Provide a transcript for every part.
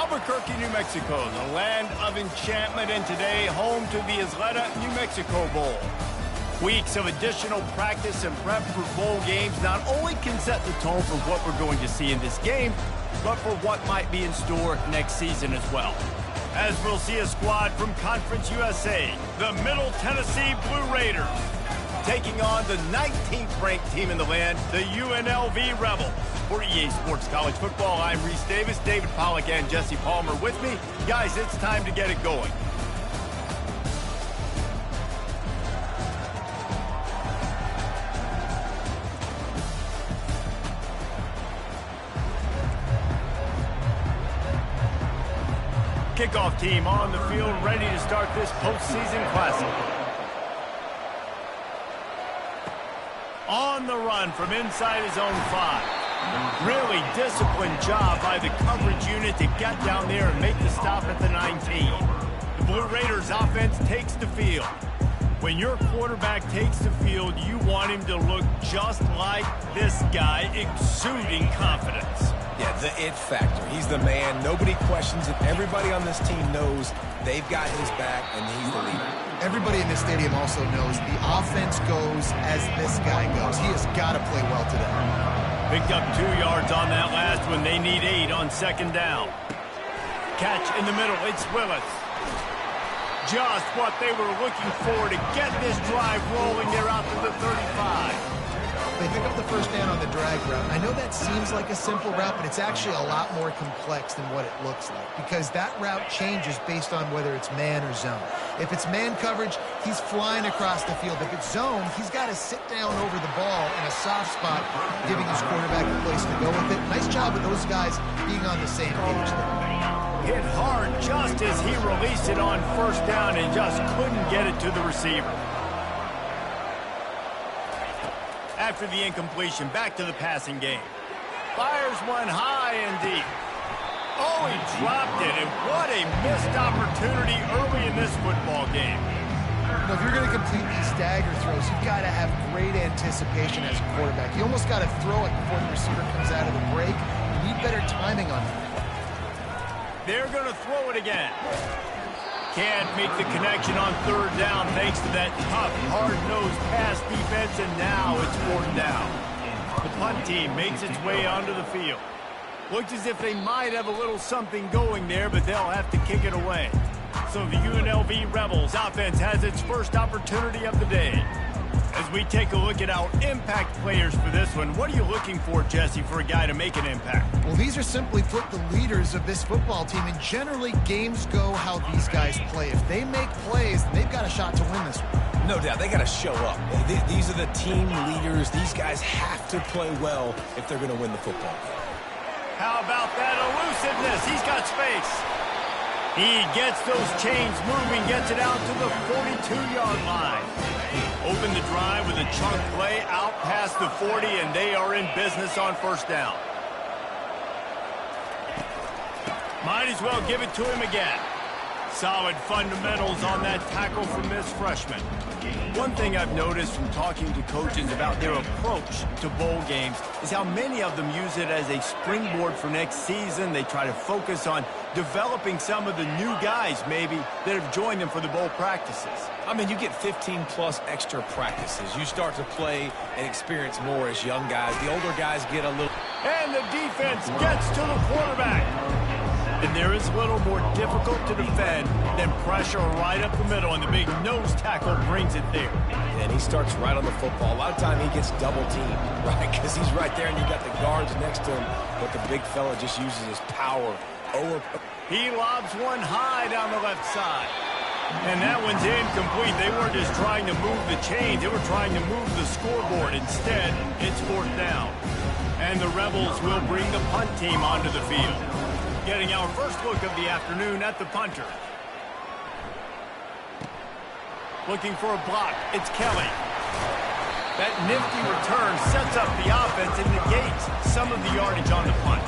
Albuquerque, New Mexico, the land of enchantment, and today home to the Isleta, New Mexico Bowl. Weeks of additional practice and prep for bowl games not only can set the tone for what we're going to see in this game, but for what might be in store next season as well. As we'll see a squad from Conference USA, the Middle Tennessee Blue Raiders, taking on the 19th ranked team in the land, the UNLV Rebels. For EA Sports College Football, I'm Reese Davis, David Pollack, and Jesse Palmer with me. Guys, it's time to get it going. Kickoff team on the field, ready to start this postseason classic. On the run from inside his own 5. Really disciplined job by the coverage unit to get down there and make the stop at the 19. The Blue Raiders offense takes the field. When your quarterback takes the field, you want him to look just like this guy, exuding confidence. Yeah, the it factor. He's the man. Nobody questions it. Everybody on this team knows they've got his back, and he's the leader. Everybody in this stadium also knows the offense goes as this guy goes. He has got to play well today. Picked up 2 yards on that last one. They need 8 on second down. Catch in the middle. It's Willis. Just what they were looking for to get this drive rolling. They're out to the 35. They pick up the first down on the drag route. I know that seems like a simple route, but it's actually a lot more complex than what it looks like because that route changes based on whether it's man or zone. If it's man coverage, he's flying across the field. If it's zone, he's got to sit down over the ball in a soft spot, giving his quarterback a place to go with it. Nice job with those guys being on the same page there. Hit hard just as he released it on first down and just couldn't get it to the receiver. After the incompletion, back to the passing game. Fires one high and deep. Oh, he dropped it, and what a missed opportunity early in this football game. You know, if you're going to complete these stagger throws, you've got to have great anticipation as a quarterback. You almost got to throw it before the receiver comes out of the break. You need better timing on that. They're going to throw it again. Can't make the connection on third down thanks to that tough, hard-nosed pass defense, and now it's 4th down. The punt team makes its way onto the field. Looks as if they might have a little something going there, but they'll have to kick it away. So the UNLV Rebels offense has its first opportunity of the day. As we take a look at our impact players for this one, what are you looking for, Jesse, for a guy to make an impact? Well, these are simply put the leaders of this football team, and generally games go how these guys play. If they make plays, they've got a shot to win this one. No doubt. They got to show up. These are the team leaders. These guys have to play well if they're going to win the football game. How about that elusiveness? He's got space. He gets those chains moving, gets it out to the 42-yard line. Open the drive with a chunk play out past the 40, and they are in business on first down. Might as well give it to him again. Solid fundamentals on that tackle from this freshman. One thing I've noticed from talking to coaches about their approach to bowl games is how many of them use it as a springboard for next season. They try to focus on developing some of the new guys maybe that have joined them for the bowl practices. I mean, you get 15-plus extra practices. You start to play and experience more as young guys. The older guys get a little... And the defense gets to the quarterback. And there is little more difficult to defend than pressure right up the middle, and the big nose tackle brings it there. And he starts right on the football. A lot of time he gets double-teamed, right? Because he's right there, and you got the guards next to him. But the big fella just uses his power. He lobs one high down the left side. And that one's incomplete. They weren't just trying to move the chains. They were trying to move the scoreboard. Instead, it's 4th down. And the Rebels will bring the punt team onto the field. Getting our first look of the afternoon at the punter. Looking for a block. It's Kelly. That nifty return sets up the offense and negates some of the yardage on the punt.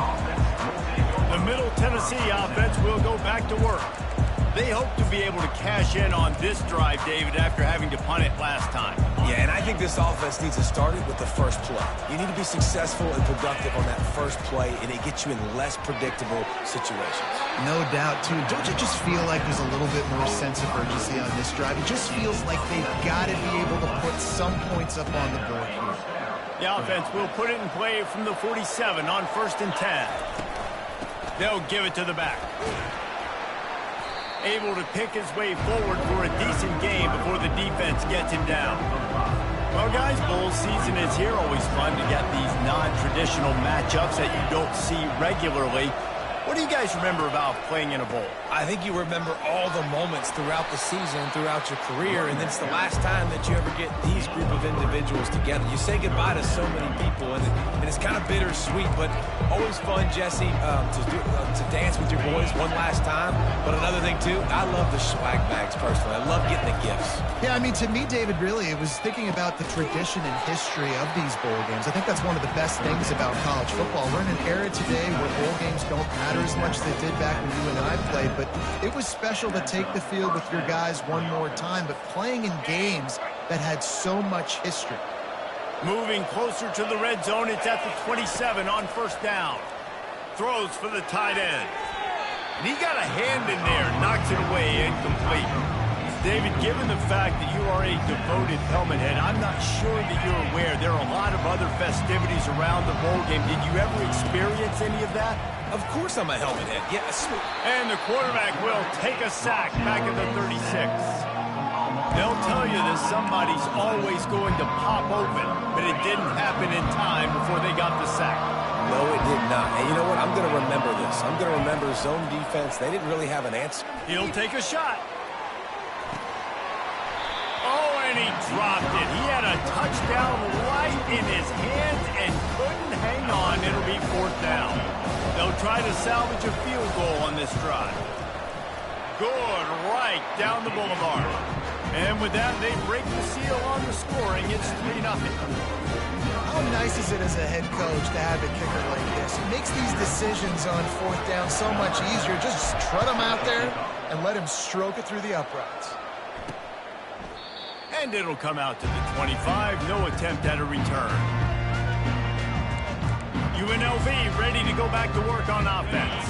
The Middle Tennessee offense will go back to work. They hope to be able to cash in on this drive, David, after having to punt it last time. Yeah, and I think this offense needs to start it with the first play. You need to be successful and productive on that first play, and it gets you in less predictable situations. No doubt, too. Don't you just feel like there's a little bit more sense of urgency on this drive? It just feels like they've got to be able to put some points up on the board here. The offense will put it in play from the 47 on 1st and 10. They'll give it to the back. Able to pick his way forward for a decent game before the defense gets him down. Well, guys, bowl season is here. Always fun to get these non-traditional matchups that you don't see regularly. What do you guys remember about playing in a bowl? I think you remember all the moments throughout the season, throughout your career, and it's the last time that you ever get these group of individuals together. You say goodbye to so many people, and it's kind of bittersweet, but always fun, Jesse, to dance with your boys one last time. But another thing, too, I love the swag bags, personally. I love getting the gifts. Yeah, I mean, to me, David, really, it was thinking about the tradition and history of these bowl games. I think that's one of the best things about college football. We're in an era today where bowl games don't matter as much as they did back when you and I played, but it was special to take the field with your guys one more time, but playing in games that had so much history. Moving closer to the red zone, it's at the 27 on 1st down. Throws for the tight end. And he got a hand in there, knocks it away, incomplete. David, given the fact that you are a devoted helmet head, I'm not sure that you're aware there are a lot of other festivities around the bowl game. Did you ever experience any of that? Of course I'm a helmet head, yes. And the quarterback will take a sack back at the 36. They'll tell you that somebody's always going to pop open, but it didn't happen in time before they got the sack. No, it did not. And you know what? I'm going to remember this. I'm going to remember zone defense. They didn't really have an answer. He'll take a shot. And he dropped it. He had a touchdown right in his hands and couldn't hang on. It'll be 4th down. They'll try to salvage a field goal on this drive. Good, right down the boulevard. And with that, they break the seal on the scoring. It's 3-0. How nice is it as a head coach to have a kicker like this? It makes these decisions on 4th down so much easier. Just trot him out there and let him stroke it through the uprights. And it'll come out to the 25. No attempt at a return. UNLV ready to go back to work on offense.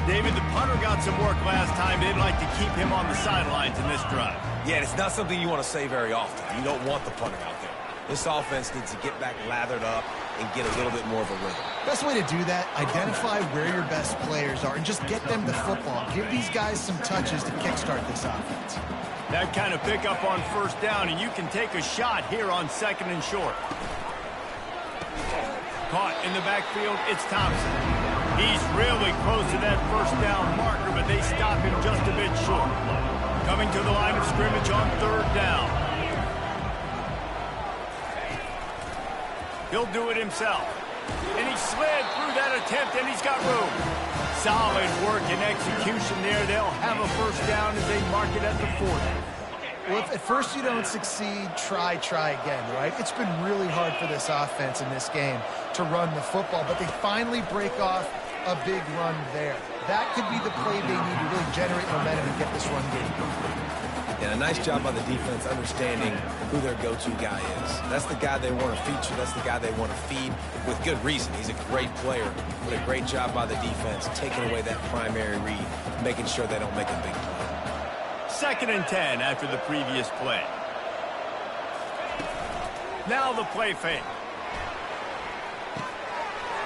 David, the punter got some work last time. They'd like to keep him on the sidelines in this drive. Yeah, it's not something you want to say very often. You don't want the punter out there. This offense needs to get back lathered up and get a little bit more of a rhythm. Best way to do that, identify where your best players are and just get them the football. Give these guys some touches to kickstart this offense. That kind of pickup on 1st down, and you can take a shot here on 2nd and short. Caught in the backfield, it's Thompson. He's really close to that 1st down marker, but they stop him just a bit short. Coming to the line of scrimmage on 3rd down. He'll do it himself. And he slid through that attempt, and he's got room. Solid work and execution there. They'll have a 1st down as they mark it at the 40. Well, if at first you don't succeed, try again, right? It's been really hard for this offense in this game to run the football, but they finally break off a big run there. That could be the play they need to really generate momentum and get this run game going. And a nice job by the defense understanding who their go-to guy is. That's the guy they want to feature. That's the guy they want to feed with good reason. He's a great player, but a great job by the defense taking away that primary read, making sure they don't make a big play. 2nd and 10 after the previous play. Now the play fake.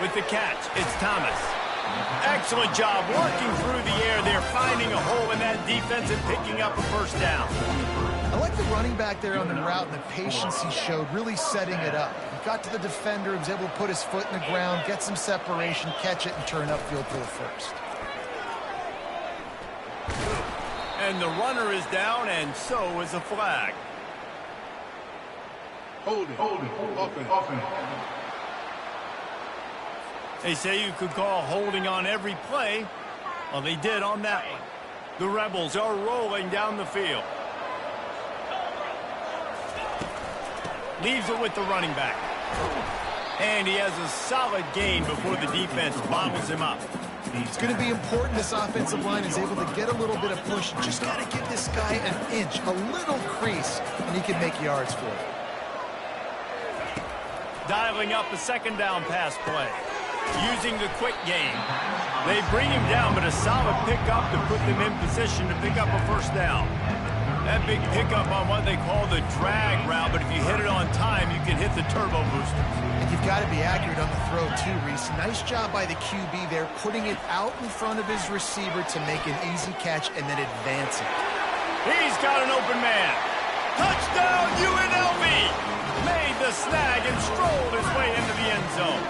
With the catch, it's Thomas. Excellent job working through the air there, finding a hole in that defense and picking up a 1st down. I like the running back there on the route and the patience he showed, really setting it up. He got to the defender, he was able to put his foot in the ground, get some separation, catch it, and turn upfield for the 1st. And the runner is down, and so is a flag. Hold it, open. They say you could call holding on every play. Well, they did on that one. The Rebels are rolling down the field. Leaves it with the running back. And he has a solid gain before the defense bottles him up. It's going to be important this offensive line is able to get a little bit of push. Just got to give this guy an inch, a little crease, and he can make yards for it. Dialing up a second down pass play. Using the quick game. They bring him down, but a solid pickup to put them in position to pick up a first down. That big pickup on what they call the drag route, but if you hit it on time, you can hit the turbo booster. And you've got to be accurate on the throw, too, Reese. Nice job by the QB there, putting it out in front of his receiver to make an easy catch and then advance it. He's got an open man. Touchdown, UNLV! Made the snag and strolled his way into the end zone.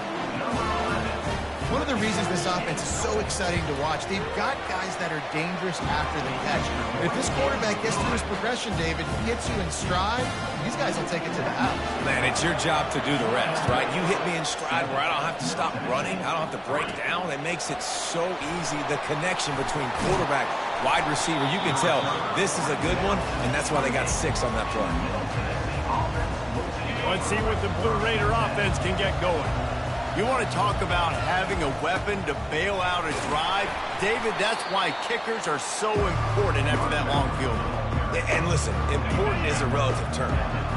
One of the reasons this offense is so exciting to watch, they've got guys that are dangerous after the catch. If this quarterback gets through his progression, David, gets you in stride, these guys will take it to the house. Man, it's your job to do the rest, right? You hit me in stride where I don't have to stop running. I don't have to break down. It makes it so easy. The connection between quarterback, wide receiver, you can tell this is a good one, and that's why they got 6 on that play. Let's see what the Blue Raider offense can get going. You want to talk about having a weapon to bail out a drive? David, that's why kickers are so important after that long field goal. And listen, important is a relative term.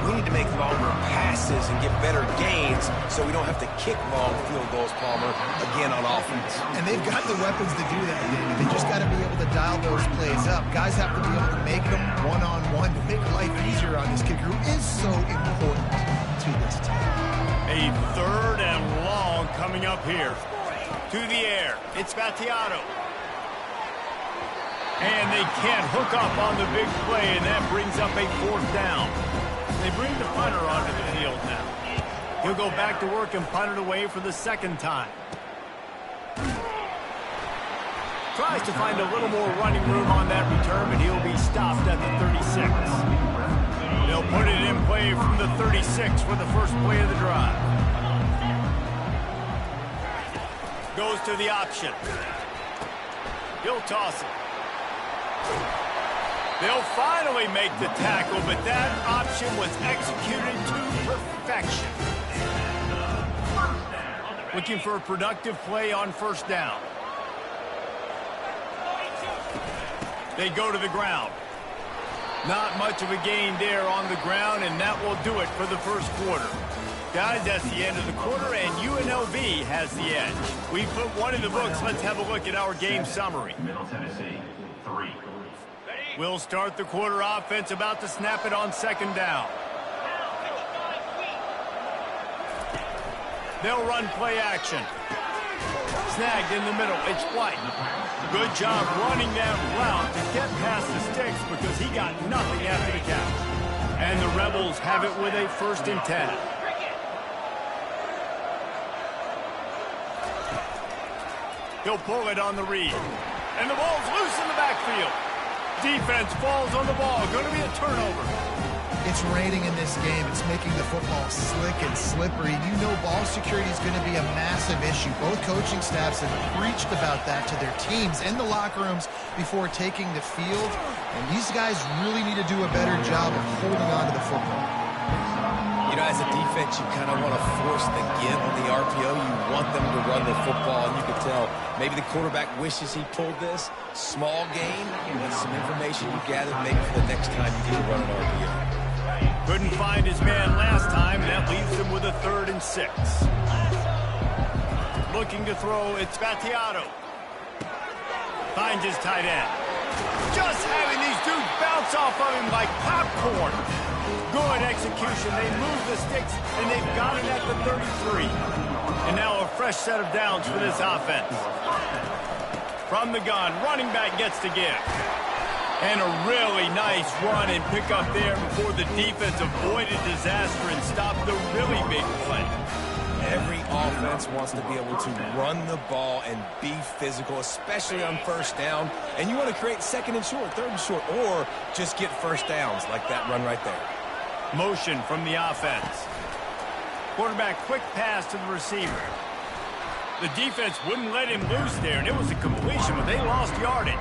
We need to make longer passes and get better gains so we don't have to kick long field goals, Palmer, again on offense. And they've got the weapons to do that, David. They just got to be able to dial those plays up. Guys have to be able to make them one-on-one to make life easier on this kicker who is so important to this team. A third and long coming up here. To the air. It's Battiato. And they can't hook up on the big play, and that brings up a 4th down. They bring the punter onto the field now. He'll go back to work and punt it away for the 2nd time. Tries to find a little more running room on that return, but he'll be stopped at the 36. They'll put it in play from the 36 for the first play of the drive. Goes to the option. He'll toss it. They'll finally make the tackle, but that option was executed to perfection. Looking for a productive play on 1st down. They go to the ground. Not much of a gain there on the ground, and that will do it for the 1st quarter. Guys, that's the end of the quarter, and UNLV has the edge. We put one in the books. Let's have a look at our game summary. We'll start the quarter. Offense about to snap it on 2nd down. They'll run play action. Snagged in the middle. It's White. Good job running that route to get past the sticks because he got nothing after the catch. And the Rebels have it with a 1st and 10. He'll pull it on the read. And the ball's loose in the backfield. Defense falls on the ball. Going to be a turnover. It's raining in this game. It's making the football slick and slippery. You know ball security is going to be a massive issue. Both coaching staffs have preached about that to their teams in the locker rooms before taking the field. And these guys really need to do a better job of holding on to the football. You know, as a defense, you kind of want to force the give on the RPO. You want them to run the football, and you can tell maybe the quarterback wishes he pulled this. Small gain, that's some information you gathered maybe for the next time you need to run an RPO. Couldn't find his man last time, and that leaves him with a 3rd and 6. Looking to throw, it's Battiato. Finds his tight end. Just having these dudes bounce off of him like popcorn. Good execution. They move the sticks, and they've got it at the 33. And now a fresh set of downs for this offense. From the gun, running back gets to give. And a really nice run and pick up there before the defense avoided disaster and stopped the really big play. Every offense wants to be able to run the ball and be physical, especially on 1st down. And you want to create 2nd and short, 3rd and short, or just get 1st downs like that run right there. Motion from the offense. Quarterback quick pass to the receiver. The defense wouldn't let him loose there, and it was a completion, but they lost yardage.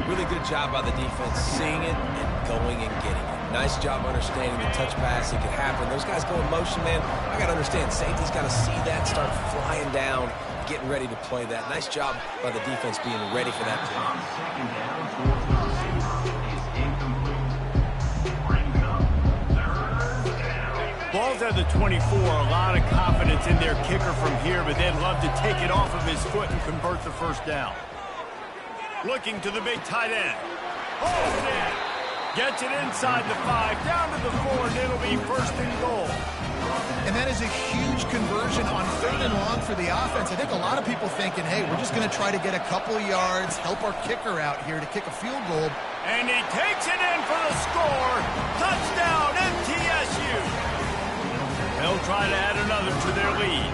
Really good job by the defense, seeing it and going and getting it. Nice job understanding the touch pass. It could happen. Those guys go in motion, man. I got to understand, safety's got to see that, start flying down getting ready to play that. Nice job by the defense being ready for that play. Ball's at the 24. A lot of confidence in their kicker from here, but they'd love to take it off of his foot and convert the first down. Looking to the big tight end. Oh, man. Gets it inside the 5, down to the 4, and it'll be first and goal. And that is a huge conversion on 3rd and long for the offense. I think a lot of people thinking, hey, we're just going to try to get a couple yards, help our kicker out here to kick a field goal. And he takes it in for the score. Touchdown, MTSU. They'll try to add another to their lead.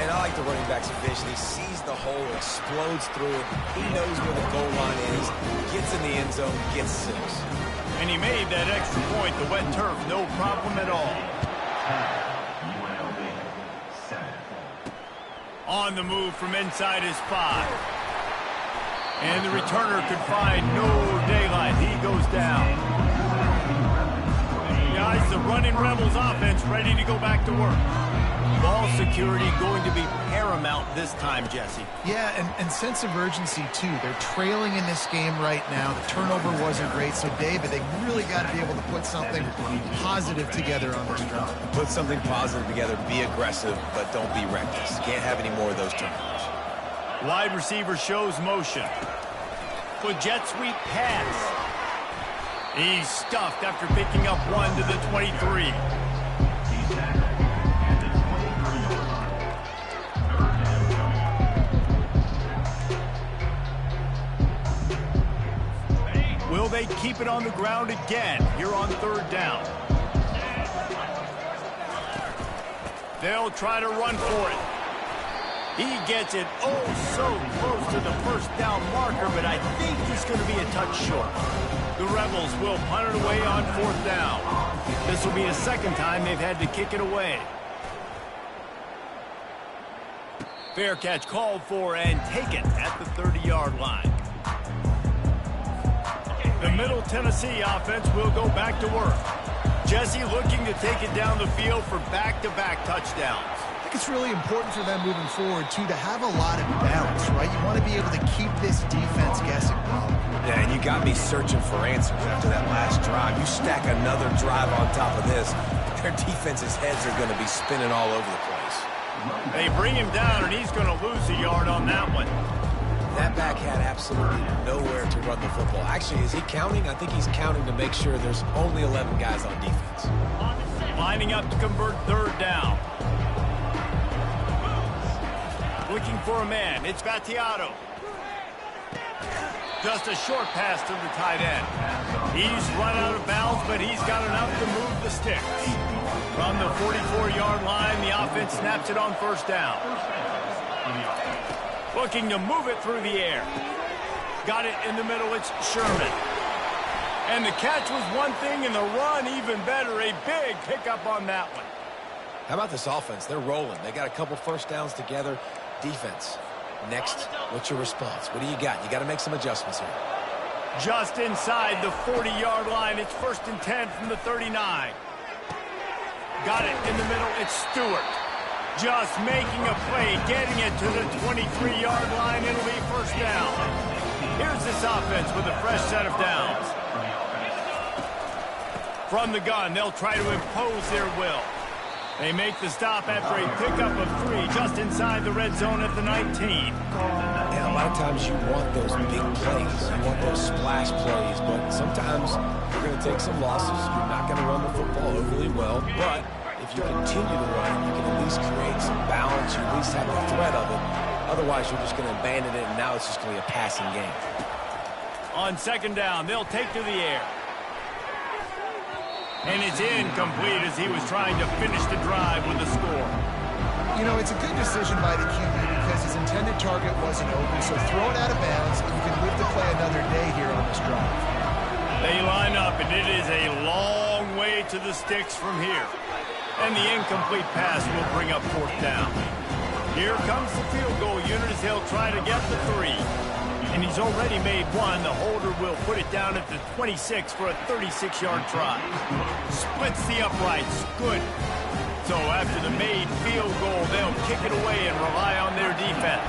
And I like the running back's vision. He sees the hole, explodes through it. He knows where the goal line is, gets in the end zone, gets 6. And he made that extra point, the wet turf, no problem at all. UNLV 7. On the move from inside his 5. And the returner could find no daylight. He goes down. Guys, the running Rebels offense ready to go back to work. Ball security going to be paramount this time, Jesse. Yeah, and sense of urgency, too. They're trailing in this game right now. The turnover wasn't great, so, David, they really got to be able to put something positive together on this drive. Put something positive together, be aggressive, but don't be reckless. Can't have any more of those turnovers. Wide receiver shows motion. With jet sweep pass. He's stuffed after picking up 1 to the 23. Will they keep it on the ground again here on 3rd down? They'll try to run for it. He gets it so close to the first down marker, but I think he's going to be a touch short. The Rebels will punt it away on 4th down. This will be the 2nd time they've had to kick it away. Fair catch called for and taken at the 30-yard line. The Middle Tennessee offense will go back to work. Jesse looking to take it down the field for back-to-back touchdowns. I think it's really important for them moving forward, too, to have a lot of balance, right? You want to be able to keep this defense guessing. Yeah, and you got me searching for answers after that last drive. You stack another drive on top of this, their defense's heads are going to be spinning all over the place. They bring him down, and he's going to lose a yard on that one. That back had absolutely nowhere to run the football. Actually, is he counting? I think he's counting to make sure there's only 11 guys on defense. Lining up to convert 3rd down. Looking for a man. It's Battiato. Just a short pass to the tight end. He's run out of bounds, but he's got enough to move the sticks. From the 44-yard line, the offense snaps it on 1st down. Looking to move it through the air. Got it in the middle. It's Sherman. And the catch was one thing, and the run even better. A big pickup on that one. How about this offense? They're rolling. They got a couple first downs together. Defense. Next, what's your response? What do you got? You got to make some adjustments here. Just inside the 40-yard line. It's 1st and 10 from the 39. Got it in the middle. It's Stewart. Just making a play, getting it to the 23-yard line. It'll be 1st down. Here's this offense with a fresh set of downs. From the gun, they'll try to impose their will. They make the stop after a pickup of 3 just inside the red zone at the 19. Yeah, a lot of times you want those big plays. You want those splash plays, but sometimes you're going to take some losses. You're not going to run the football overly well, but if you continue to run, you can at least create some balance. You at least have the threat of it. Otherwise, you're just going to abandon it, and now it's just going to be a passing game. On 2nd down, they'll take to the air. And it's incomplete as he was trying to finish the drive with a score. You know, it's a good decision by the QB because his intended target wasn't open, so throw it out of bounds, and you can live to play another day here on this drive. They line up, and it is a long way to the sticks from here. And the incomplete pass will bring up 4th down. Here comes the field goal unit as they'll try to get the 3. And he's already made 1. The holder will put it down at the 26 for a 36-yard try. Splits the uprights. Good. So after the made field goal, they'll kick it away and rely on their defense.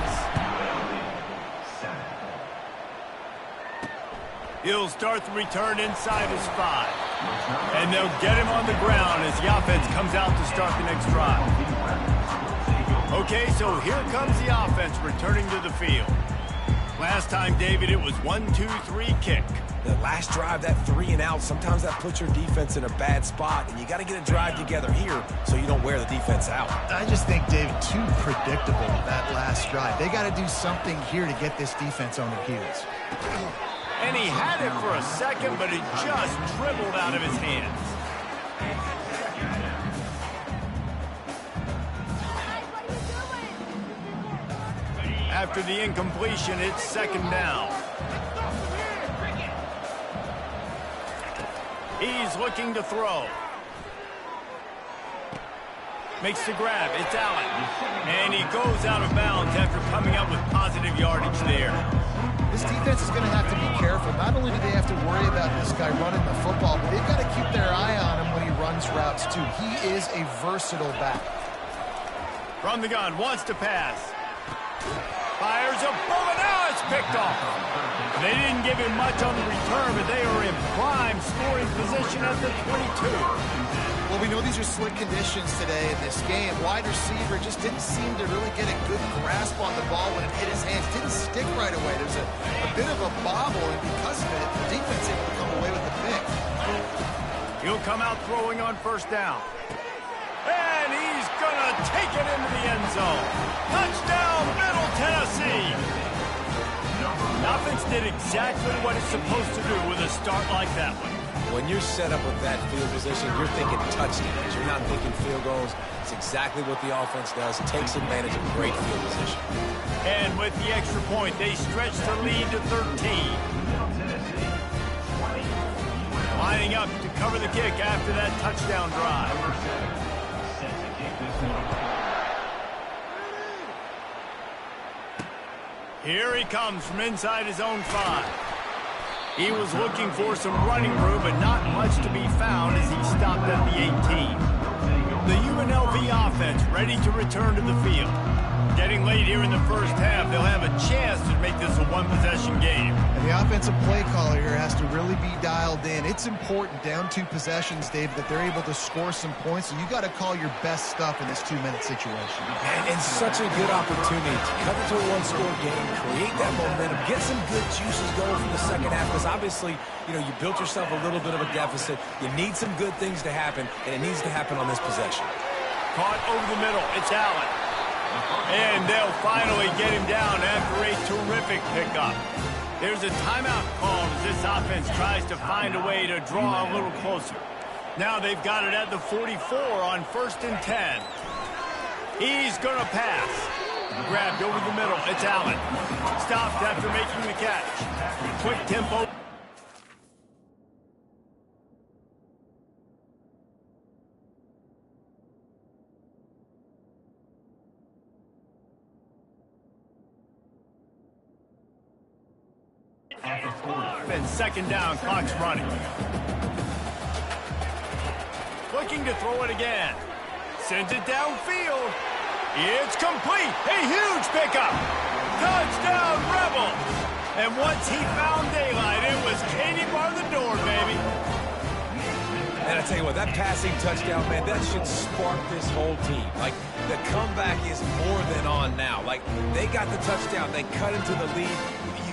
He'll start the return inside his 5. And they'll get him on the ground as the offense comes out to start the next drive. Okay, so here comes the offense returning to the field. Last time, David, it was 1-2-3 kick. The last drive, that 3 and out, sometimes that puts your defense in a bad spot, and you got to get a drive together here so you don't wear the defense out. I just think, David, too predictable that last drive. They got to do something here to get this defense on their heels. And he had it for a second, but it just dribbled out of his hands. After the incompletion, it's second down. He's looking to throw. Makes the grab. It's Allen. And he goes out of bounds after coming up with positive yardage there. This defense is going to have to be careful. Not only do they have to worry about this guy running the football, but they've got to keep their eye on him when he runs routes, too. He is a versatile back. From the gun, wants to pass. Fires a bullet. Now it's picked off. They didn't give him much on the return, but they are in prime scoring position at the 22. Well, we know these are slick conditions today in this game. Wide receiver just didn't seem to really get a good grasp on the ball when it hit his hands. Didn't stick right away. There's a bit of a bobble, and because of it, the defense able to come away with the pick. He'll come out throwing on first down. And he's going to take it into the end zone. Touchdown, Middle Tennessee. The offense did exactly what it's supposed to do with a start like that one. When you're set up with that field position, you're thinking touchdowns. You're not thinking field goals. It's exactly what the offense does. It takes advantage of great field position. And with the extra point, they stretch the lead to 13. Lining up to cover the kick after that touchdown drive. Here he comes from inside his own 5. He was looking for some running room, but not much to be found as he stopped at the 18. The UNLV offense ready to return to the field. Getting late here in the first half, they'll have a chance to make this a one-possession game. And the offensive play caller here has to really be dialed in. It's important, down 2 possessions, David, that they're able to score some points, and you got to call your best stuff in this 2-minute situation. And such a good opportunity to cut into a one-score game, create that momentum, get some good juices going from the second half, because obviously, you know, you built yourself a little bit of a deficit. You need some good things to happen, and it needs to happen on this possession. Caught over the middle. It's Allen. And they'll finally get him down after a terrific pickup. There's a timeout call as this offense tries to find a way to draw a little closer. Now they've got it at the 44 on 1st and 10. He's going to pass. Grabbed over the middle. It's Allen. Stopped after making the catch. Quick tempo. And second down, clock's running. Looking to throw it again. Sends it downfield. It's complete. A huge pickup. Touchdown, Rebels. And once he found daylight, it was Katie bar the door, baby. And I tell you what, that passing touchdown, man, that should spark this whole team. Like, the comeback is more than on now. Like, they got the touchdown. They cut into the lead.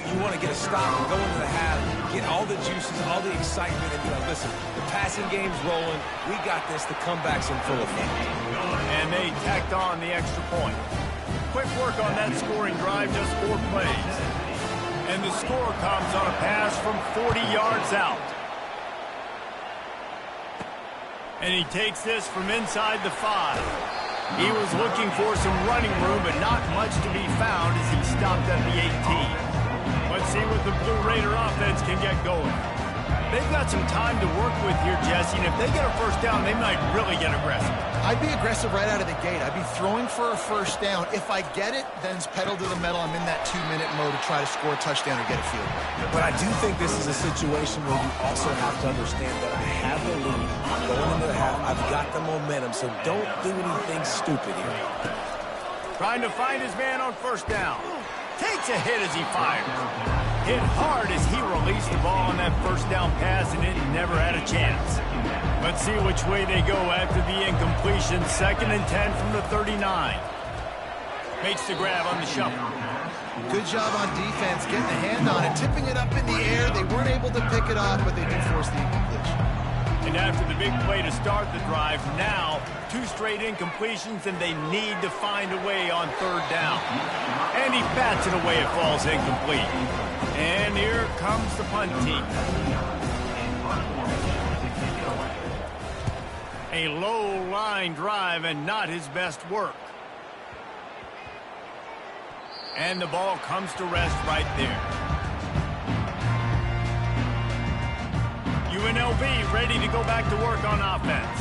You want to get a stop and go into the half, get all the juices, all the excitement, and be like, listen, the passing game's rolling. We got this. The comeback's in full effect. And they tacked on the extra point. Quick work on that scoring drive, just 4 plays. And the score comes on a pass from 40 yards out. And he takes this from inside the 5. He was looking for some running room, but not much to be found as he stopped at the 18. Let's see what the Blue Raider offense can get going. They've got some time to work with here, Jesse, and if they get a first down, they might really get aggressive. I'd be aggressive right out of the gate. I'd be throwing for a first down. If I get it, then it's pedal to the metal. I'm in that 2-minute mode to try to score a touchdown or get a field goal. But I do think this is a situation where you also have to understand that I have the lead. going into the half. I've got the momentum, so don't do anything stupid here. Trying to find his man on first down. Takes a hit as he fires. Hit hard as he released the ball on that first down pass, and it never had a chance. Let's see which way they go after the incompletion. 2nd and 10 from the 39. Makes the grab on the shuffle. Good job on defense getting a hand on it, tipping it up in the air. They weren't able to pick it off, but they did force the incompletion. And after the big play to start the drive, now 2 straight incompletions, and they need to find a way on 3rd down. And he bats it away. It falls incomplete. And here comes the punt team. A low-line drive and not his best work. And the ball comes to rest right there. UNLV ready to go back to work on offense.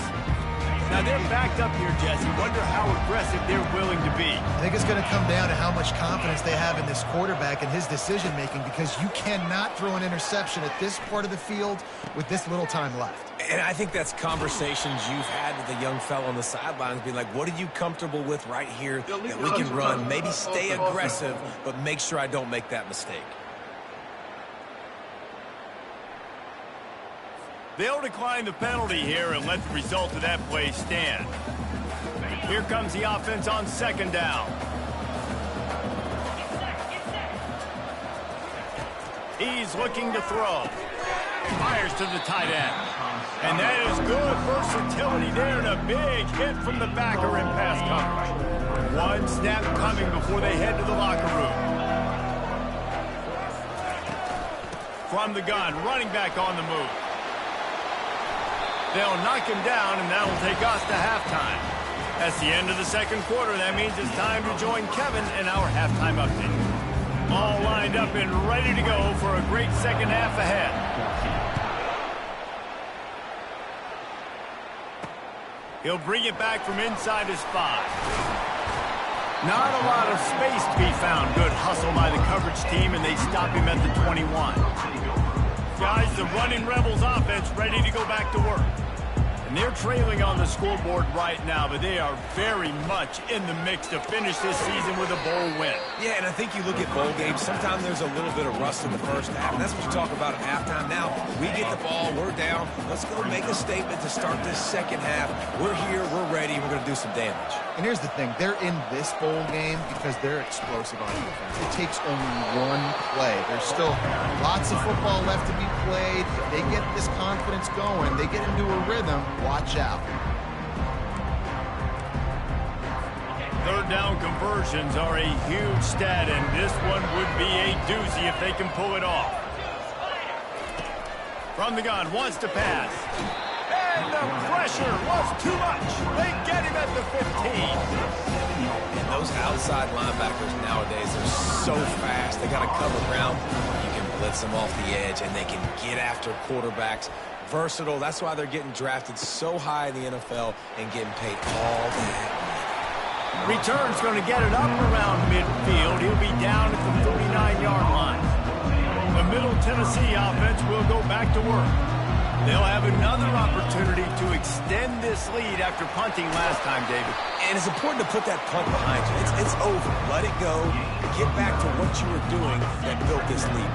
Now they're backed up here, Jesse. Wonder how aggressive they're willing to be. I think it's going to come down to how much confidence they have in this quarterback and his decision-making, because you cannot throw an interception at this part of the field with this little time left. And I think that's conversations you've had with the young fellow on the sidelines, being like, what are you comfortable with right here that we can run? Maybe stay aggressive, but make sure I don't make that mistake. They'll decline the penalty here and let the result of that play stand. Here comes the offense on 2nd down. He's looking to throw. Fires to the tight end. And that is good versatility there, and a big hit from the backer in pass coverage. One snap coming before they head to the locker room. From the gun, running back on the move. They'll knock him down, and that'll take us to halftime. That's the end of the 2nd quarter. That means it's time to join Kevin in our halftime update. All lined up and ready to go for a great 2nd half ahead. He'll bring it back from inside his 5. Not a lot of space to be found. Good hustle by the coverage team, and they stop him at the 21. Guys, the running Rebels offense ready to go back to work. And they're trailing on the scoreboard right now, but they are very much in the mix to finish this season with a bowl win. Yeah, and I think you look at bowl games, sometimes there's a little bit of rust in the first half, and that's what you talk about at halftime. Now, we get the ball, we're down. Let's go make a statement to start this 2nd half. We're here, we're ready, we're going to do some damage. And here's the thing. They're in this bowl game because they're explosive on defense. It takes only one play. There's still lots of football left to be played. If they get this confidence going, they get into a rhythm, watch out. 3rd down conversions are a huge stat, and this one would be a doozy if they can pull it off. From the gun, wants to pass. And the pressure was too much. They get him at the 15. And those outside linebackers nowadays are so fast. They got to cover ground. You can blitz them off the edge, and they can get after quarterbacks. Versatile. That's why they're getting drafted so high in the NFL and getting paid all that. Return's going to get it up around midfield. He'll be down at the 49-yard line. The Middle Tennessee offense will go back to work. They'll have another opportunity to extend this lead after punting last time, David. And it's important to put that punt behind you. It's over. Let it go. Get back to what you were doing that built this lead.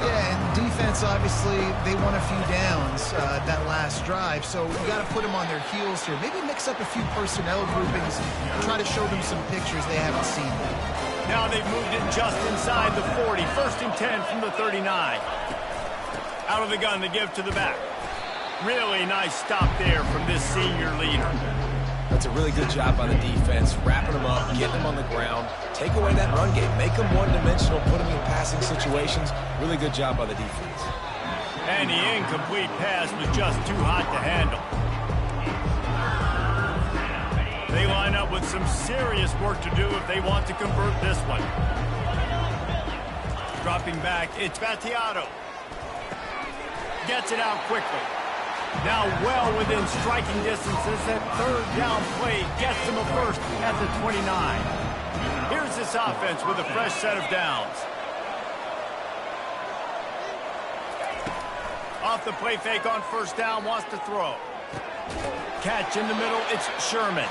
Yeah, and defense, obviously, they won a few downs that last drive, so you got to put them on their heels here. Maybe mix up a few personnel groupings and try to show them some pictures they haven't seen yet. Now they've moved it just inside the 40. 1st and 10 from the 39. Out of the gun, they give to the back. Really nice stop there from this senior leader. That's a really good job by the defense, wrapping them up, getting them on the ground, take away that run game, make them one-dimensional, put them in passing situations. Really good job by the defense. And the incomplete pass was just too hot to handle. They line up with some serious work to do if they want to convert this one. Dropping back, it's Battiato. Gets it out quickly. Now well within striking distances. That 3rd down play gets them a first at the 29. Here's this offense with a fresh set of downs. Off the play fake on 1st down, wants to throw. Catch in the middle, it's Sherman.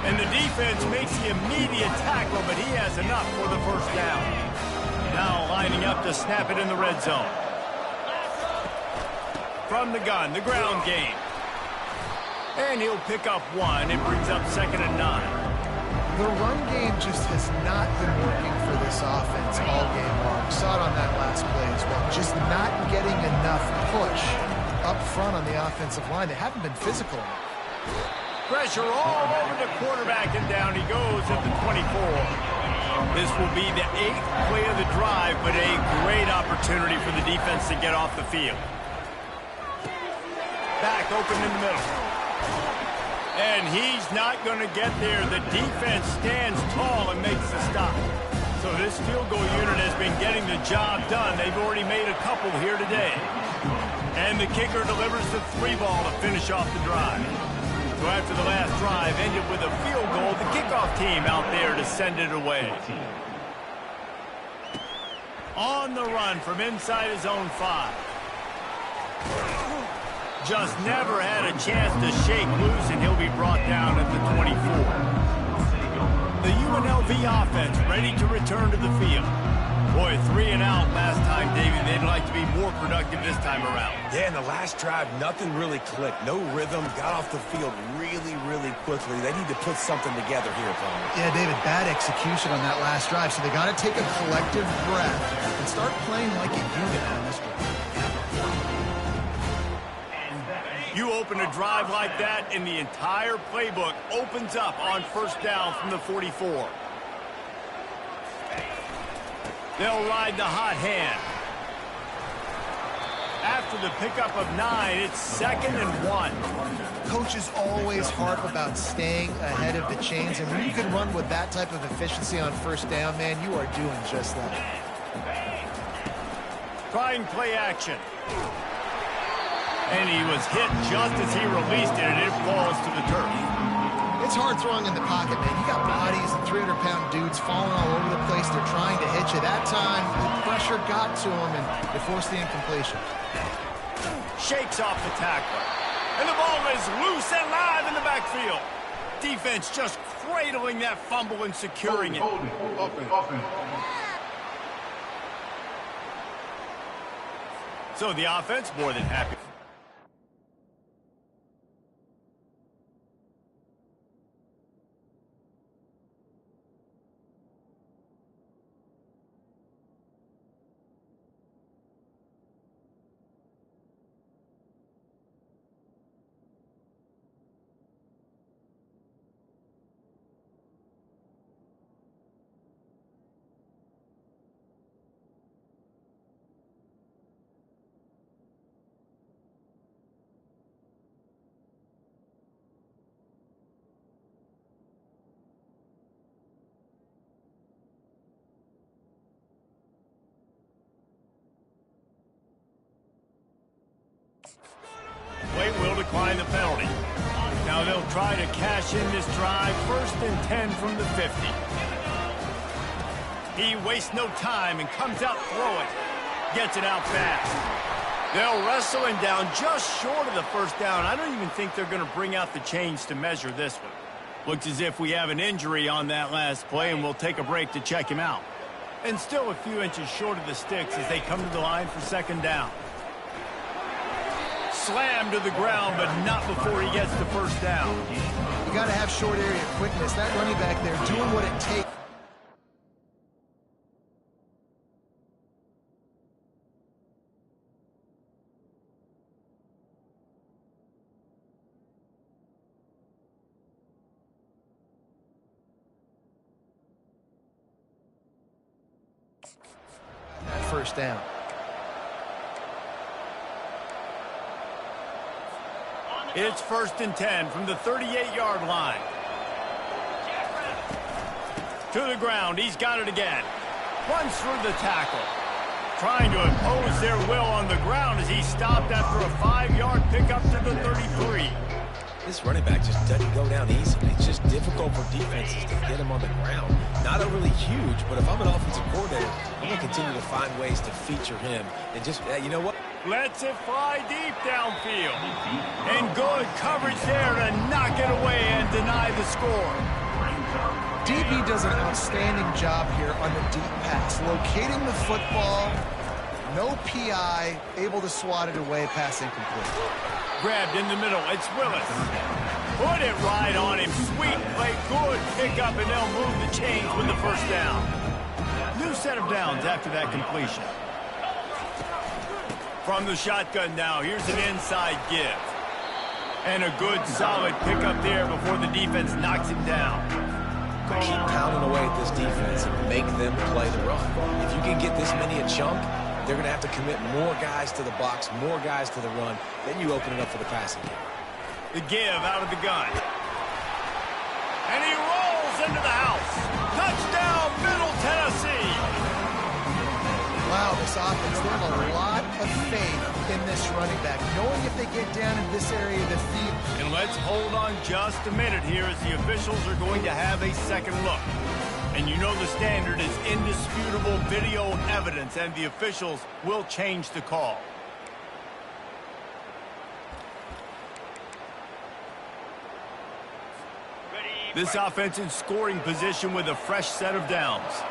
And the defense makes the immediate tackle, but he has enough for the first down. Now lining up to snap it in the red zone. From the gun, the ground game. And he'll pick up one. It brings up 2nd and 9. The run game just has not been working for this offense all game long. Saw it on that last play as well. Just not getting enough push up front on the offensive line. They haven't been physical. Pressure all over the quarterback, and down he goes at the 24. This will be the 8th play of the drive, but a great opportunity for the defense to get off the field. Back open in the middle. And he's not going to get there. The defense stands tall and makes the stop. So this field goal unit has been getting the job done. They've already made a couple here today. And the kicker delivers the 3-ball to finish off the drive. So after the last drive ended with a field goal, the kickoff team out there to send it away. On the run from inside his own 5. Just never had a chance to shake loose, and he'll be brought down at the 24. The UNLV offense ready to return to the field. Boy, 3 and out last time, David. They'd like to be more productive this time around. Yeah, in the last drive, nothing really clicked. No rhythm, got off the field really, really quickly. They need to put something together here, Tom. Yeah, David, bad execution on that last drive, so they got to take a collective breath and start playing like a unit on this one. You open a drive like that, and the entire playbook opens up on first down from the 44. They'll ride the hot hand. After the pickup of 9, it's 2nd and 1. Coaches always harp about staying ahead of the chains, and when you can run with that type of efficiency on first down, man, you are doing just that. Trying play action. And he was hit just as he released it, and it falls to the turf. It's hard throwing in the pocket, man. You got bodies and 300-pound dudes falling all over the place. They're trying to hit you. That time, the pressure got to him, and it forced the incompletion. Shakes off the tackler. And the ball is loose and live in the backfield. Defense just cradling that fumble and securing it. So the offense more than happy. Will decline the penalty. Now they'll try to cash in this drive. 1st and 10 from the 50. He wastes no time and comes out throwing. Gets it out fast. They'll wrestle him down just short of the first down. I don't even think they're going to bring out the chains to measure this one. Looks as if we have an injury on that last play, and we'll take a break to check him out. And still a few inches short of the sticks as they come to the line for 2nd down. Slammed to the ground, but not before he gets the first down. You got to have short area quickness. That running back there doing what it takes. That first down. It's 1st and 10 from the 38-yard line. To the ground. He's got it again. Runs through the tackle. Trying to impose their will on the ground as he stopped after a 5-yard pickup to the 33. This running back just doesn't go down easily. It's just difficult for defenses to get him on the ground. Not overly huge, but if I'm an offensive coordinator, I'm going to continue to find ways to feature him. And just, you know what? Lets it fly deep downfield. And good coverage there to knock it away and deny the score. DB does an outstanding job here on the deep pass, locating the football, no PI, able to swat it away, pass incomplete. Grabbed in the middle, it's Willis. Put it right on him, sweet play, good pickup, and they'll move the chains with the first down. New set of downs after that completion. From the shotgun now, here's an inside give. And a good solid pickup there before the defense knocks him down. Keep pounding away at this defense and make them play the run. If you can get this many a chunk, they're going to have to commit more guys to the box, more guys to the run. Then you open it up for the passing game. The give out of the gun. And he rolls into the house. Touchdown, Middle Tennessee. Wow, this offense, they have a lot of faith in this running back, knowing if they get down in this area of the field. And let's hold on just a minute here as the officials are going to have a second look. And you know the standard is indisputable video evidence, and the officials will change the call. This offense in scoring position with a fresh set of downs.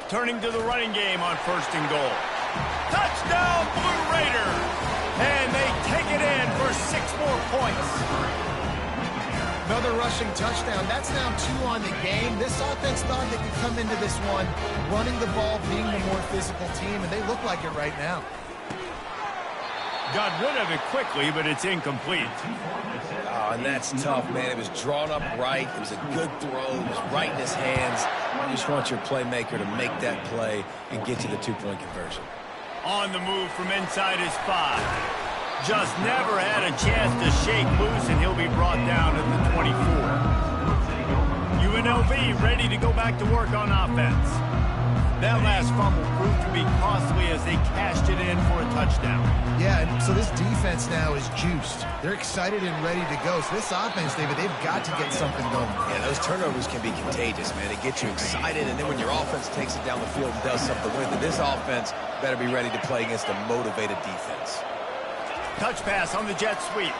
Turning to the running game on 1st and goal. Touchdown, Blue Raider! And they take it in for 6 more points. Another rushing touchdown. That's now 2 on the game. This offense thought they could come into this one running the ball, being the more physical team, and they look like it right now. Got rid of it quickly, but it's incomplete. Oh, and that's tough, man. It was drawn up right. It was a good throw. It was right in his hands. You just want your playmaker to make that play and get you the 2-point conversion. On the move from inside his 5. Just never had a chance to shake loose, and he'll be brought down at the 24. UNLV ready to go back to work on offense. That last fumble proved to be costly as they cashed it in for a touchdown. Yeah, so this defense now is juiced. They're excited and ready to go. So this offense, David, they've got to get something going. Yeah, those turnovers can be contagious, man. It gets you excited, and then when your offense takes it down the field and does something with it, this offense better be ready to play against a motivated defense. Touch pass on the jet sweep.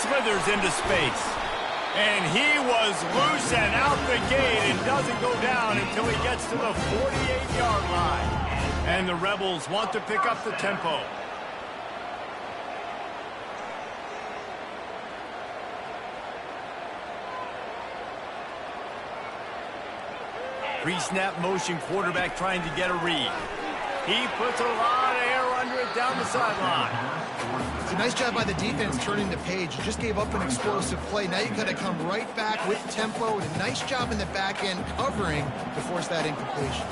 Slithers into space. And he was loose and out the gate and doesn't go down until he gets to the 48-yard line. And the Rebels want to pick up the tempo. Pre-snap motion quarterback trying to get a read. He puts a lot of air under it down the sideline. It's a nice job by the defense turning the page. You just gave up an explosive play. Now you've got to come right back with tempo, and a nice job in the back end covering to force that incompletion.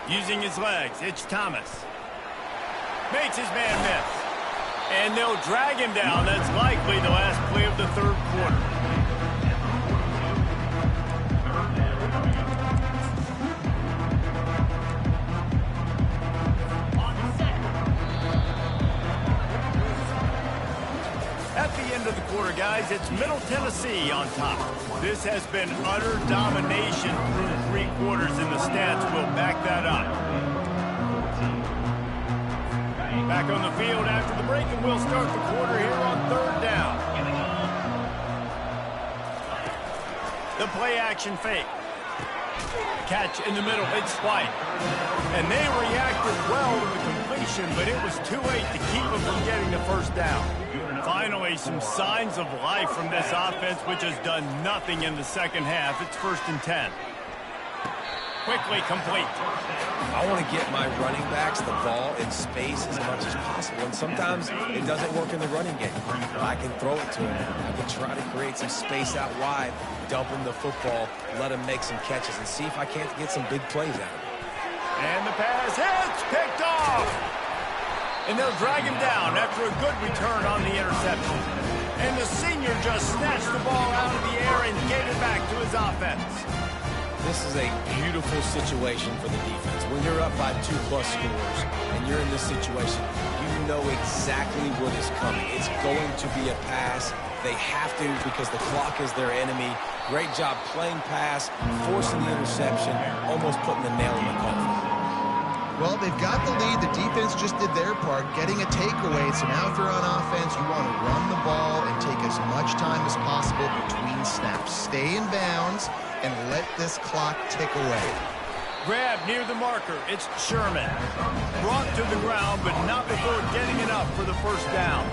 Using his legs, it's Thomas. Makes his man miss. And they'll drag him down. That's likely the last play of the 3rd quarter. Guys, it's Middle Tennessee on top. This has been utter domination through 3 quarters, and the stats will back that up. Back on the field after the break, and we'll start the quarter here on 3rd down. The play-action fake. Catch in the middle, it's White. And they reacted well to the completion, but it was too late to keep them from getting the 1st down. Finally, some signs of life from this offense, which has done nothing in the 2nd half. It's 1st and 10. Quickly complete. I want to get my running backs the ball in space as much as possible, and sometimes it doesn't work in the running game. But I can throw it to him. I can try to create some space out wide, dump him the football, let him make some catches, and see if I can't get some big plays out of him. And the pass hits, picked off. And they'll drag him down after a good return on the interception. And the senior just snatched the ball out of the air and gave it back to his offense. This is a beautiful situation for the defense. When you're up by 2+ scores and you're in this situation, you know exactly what is coming. It's going to be a pass. They have to because the clock is their enemy. Great job playing pass, forcing the interception, almost putting the nail in the coffin. Well, they've got the lead. The defense just did their part, getting a takeaway. So now if you're on offense, you want to run the ball and take as much time as possible between snaps. Stay in bounds and let this clock tick away. Grab near the marker. It's Sherman. Brought to the ground, but not before getting it up for the first down.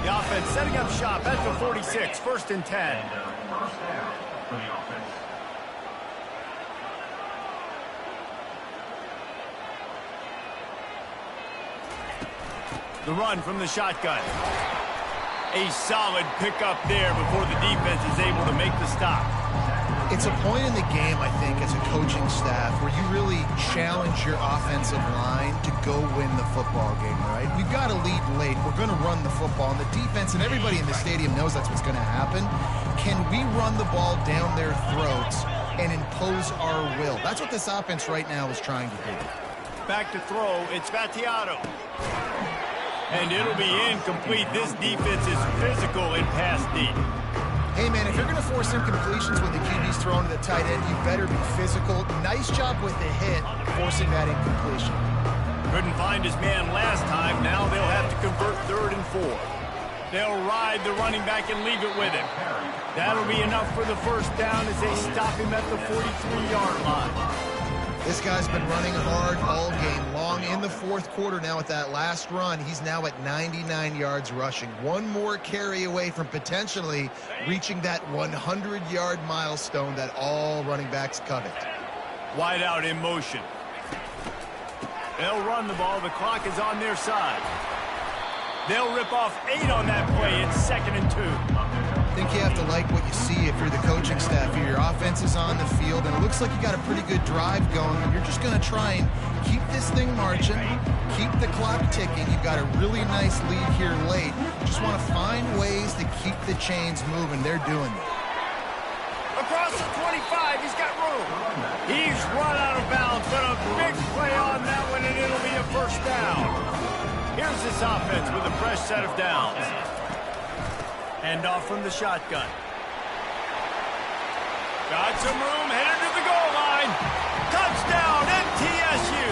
The offense setting up shop at the 46, 1st and 10. First down for the offense. The run from the shotgun. A solid pickup there before the defense is able to make the stop. It's a point in the game, I think, as a coaching staff where you really challenge your offensive line to go win the football game, right? We've got to lead late. We're going to run the football. And the defense and everybody in the stadium knows that's what's going to happen. Can we run the ball down their throats and impose our will? That's what this offense right now is trying to do. Back to throw. It's Vattiato. And it'll be incomplete. This defense is physical in pass deep. Hey, man, if you're going to force incompletions when the QB's thrown to the tight end, you better be physical. Nice job with the hit, forcing that incompletion. Couldn't find his man last time. Now they'll have to convert 3rd and 4. They'll ride the running back and leave it with him. That'll be enough for the first down as they stop him at the 43-yard line. This guy's been running hard all game long. In the 4th quarter now with that last run, he's now at 99 yards rushing. One more carry away from potentially reaching that 100-yard milestone that all running backs covet. Wide out in motion. They'll run the ball. The clock is on their side. They'll rip off 8 on that play. It's 2nd and 2. I think you have to like what you see if you're the coaching staff here. Your offense is on the field, and it looks like you got a pretty good drive going. And you're just going to try and keep this thing marching, keep the clock ticking. You've got a really nice lead here late. Just want to find ways to keep the chains moving. They're doing it. Across the 25, he's got room. He's run out of bounds, but a big play on that one, and it'll be a first down. Here's this offense with a fresh set of downs. Hand off from the shotgun. Got some room, headed to the goal line. Touchdown, MTSU.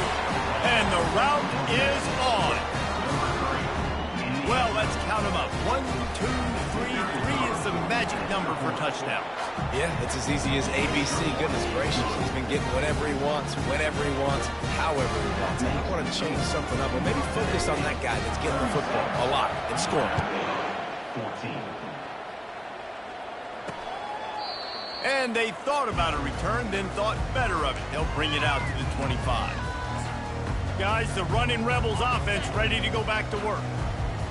And the route is on. Well, let's count them up. 1, 2, 3. 3 is the magic number for touchdowns. Yeah, it's as easy as ABC. Goodness gracious. He's been getting whatever he wants, whenever he wants, however he wants. I don't want to change something up, but maybe focus on that guy that's getting the football a lot and scoring. 14. And they thought about a return, then thought better of it. They'll bring it out to the 25. Guys, the running Rebels offense ready to go back to work.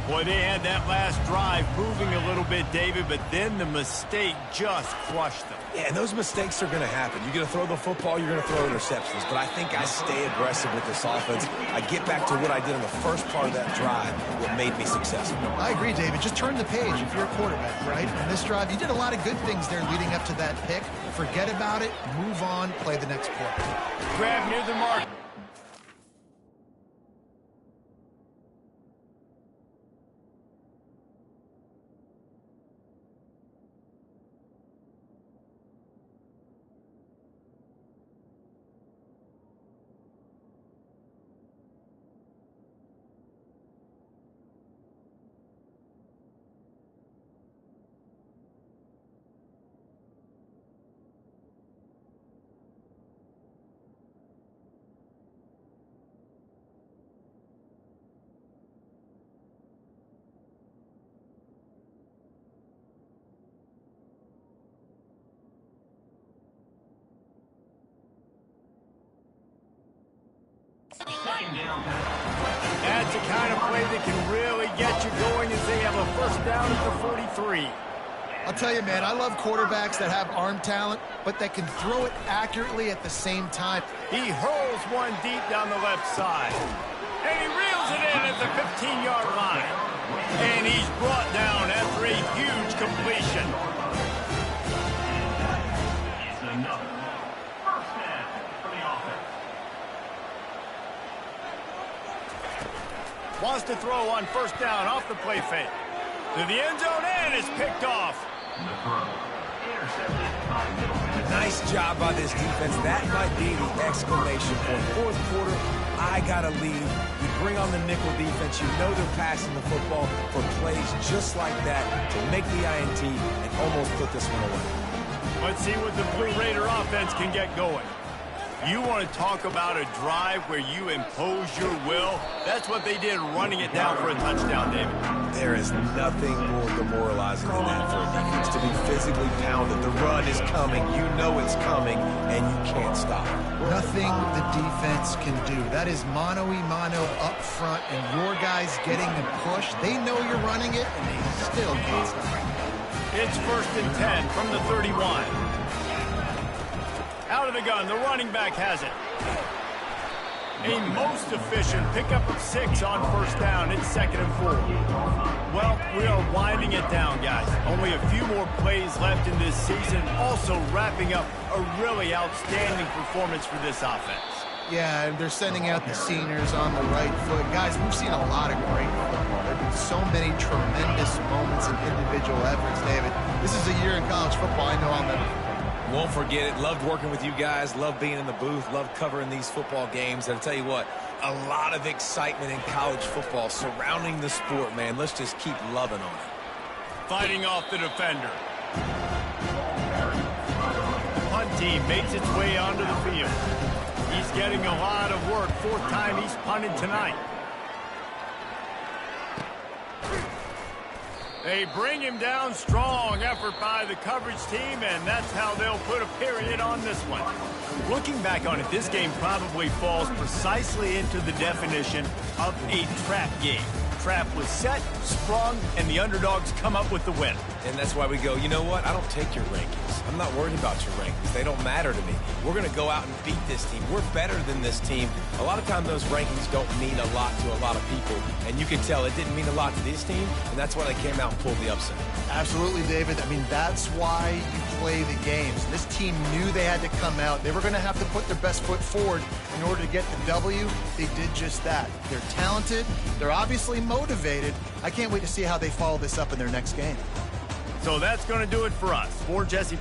Boy, they had that last drive moving a little bit, David, but then the mistake just crushed them. Yeah, and those mistakes are going to happen. You're going to throw the football, you're going to throw interceptions. But I think I stay aggressive with this offense. I get back to what I did in the first part of that drive, what made me successful. I agree, David. Just turn the page if you're a quarterback, right? On this drive, you did a lot of good things there leading up to that pick. Forget about it, move on, play the next play. Grab near the mark. That's the kind of play that can really get you going as they have a first down at the 43. I'll tell you, man, I love quarterbacks that have arm talent, but that can throw it accurately at the same time. He hurls one deep down the left side. And he reels it in at the 15-yard line. And he's brought down after a huge completion. It's another first down for the offense. Wants to throw on first down off the play fake. To the end zone, and it's picked off. The throw. Intercepted by Middleton. Nice job by this defense. That might be the exclamation point. Fourth quarter, I got a lead. You bring on the nickel defense. You know they're passing the football for plays just like that to make the INT and almost put this one away. Let's see what the Blue Raider offense can get going. You want to talk about a drive where you impose your will? That's what they did running it down for a touchdown, David. There is nothing more demoralizing than that for a defense to be physically pounded. The run is coming. You know it's coming, and you can't stop it. Nothing the defense can do. That is mano-a-mano up front, and your guys getting the push. They know you're running it, and they still can't stop it. It's 1st and 10 from the 31. Out of the gun, the running back has it. A most efficient pickup of 6 on 1st down. It's 2nd and 4. Well, we are winding it down, guys. Only a few more plays left in this season. Also wrapping up a really outstanding performance for this offense. Yeah, and they're sending out the seniors on the right foot. Guys, we've seen a lot of great football. There have been so many tremendous moments and individual efforts, David. This is a year in college football I know I'll never forget. Won't forget it. Loved working with you guys. Loved being in the booth. Loved covering these football games. And I'll tell you what, a lot of excitement in college football surrounding the sport, man. Let's just keep loving on it. Fighting off the defender. The punt team makes its way onto the field. He's getting a lot of work. 4th time he's punted tonight. They bring him down. Strong effort by the coverage team, and that's how they'll put a period on this one. Looking back on it, this game probably falls precisely into the definition of a trap game. Trap was set, sprung, and the underdogs come up with the win. And that's why we go, you know what? I don't take your rankings. I'm not worried about your rankings. They don't matter to me. We're going to go out and beat this team. We're better than this team. A lot of times those rankings don't mean a lot to a lot of people. And you can tell it didn't mean a lot to this team, and that's why they came out and pulled the upset. Absolutely, David. I mean, that's why you play the games. This team knew they had to come out. They were going to have to put their best foot forward in order to get the W. They did just that. They're talented. They're obviously motivated. I can't wait to see how they follow this up in their next game. So that's going to do it for us. For Jesse